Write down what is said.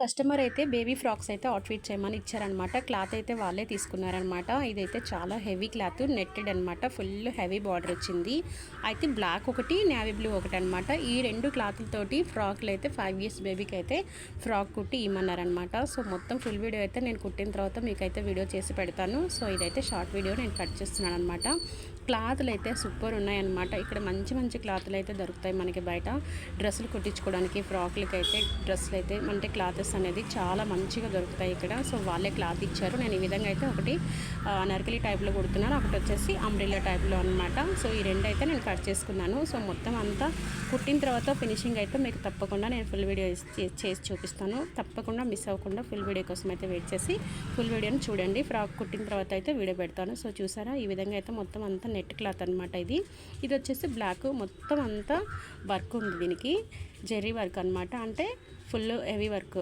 Customer అయితే baby frocks అయితే outfit చేయమని ఇచ్చారనమాట. క్లాత్ అయితే వాళ్ళే తీసుకున్నారనమాట. ఇదైతే చాలా హెవీ క్లాత్ నెట్టెడ్ అనమాట. ఫుల్ హెవీ బార్డర్ వచ్చింది. అయితే బ్లాక్ ఒకటి, నేవీ బ్లూ ఒకటనమాట. ఈ 2 క్లాతులతోటి ఫ్రాక్‌లయితే 5 ఇయర్స్ బేబీకైతే ఫ్రాక్ కుట్టి ఇమ్మన్నారనమాట. సో, మొత్తం ఫుల్ వీడియో అయితే నేను కుట్టిన తర్వాత మీకైతే వీడియో చేసి పెడతాను. సో, ఇదైతే షార్ట్ వీడియో నేను కట్ చేస్తున్నాననమాట. క్లాతులైతే సూపర్ ఉన్నాయన్నమాట. ఇక్కడ మంచి మంచి క్లాతులైతే దొరుకుతాయి మనకి బయట. డ్రెస్సులు కుట్టించుకోవడానికి, ఫ్రాక్‌లకైతే డ్రెస్సులైతే అంటే క్లాతెస్ అనేది చాలా మంచిగా దొరుకుతాయి ఇక్కడ. సో, వాళ్ళే క్లాత్ ఇచ్చారు. నేను ఈ విధంగా అయితే ఒకటి అనార్కలి టైప్‌లో కుడుతున్నాను. ఒకటి వచ్చేసి అంబ్రెల్లా టైప్‌లో అనమాట. సో, ఈ 2 అయితే నేను కట్ చేసుకున్నాను. సో, మొత్తం అంతా కుట్టిన తర్వాత ఫినిషింగ్ అయితే మీకు తప్పకుండా నేను ఫుల్ వీడియో చేసి చూపిస్తాను. తప్పకుండా మిస్ అవ్వకుండా ఫుల్ వీడియో కోసం అయితే వెయిట్ చేసి ఫుల్ వీడియోని చూడండి. ఫ్రాక్ కుట్టిన తర్వాత అయితే వీడియో పెడతాను. సో, చూసారా ఈ విధంగా అయితే మొత్తం అంతా నెట్ క్లాత్ అనమాట. ఇది వచ్చేసి బ్లాక్ మొత్తం అంతా వర్క్ ఉంది. దీనికి జెర్రీ వర్క్ అనమాట. అంటే ఫుల్ హెవీ వర్క్.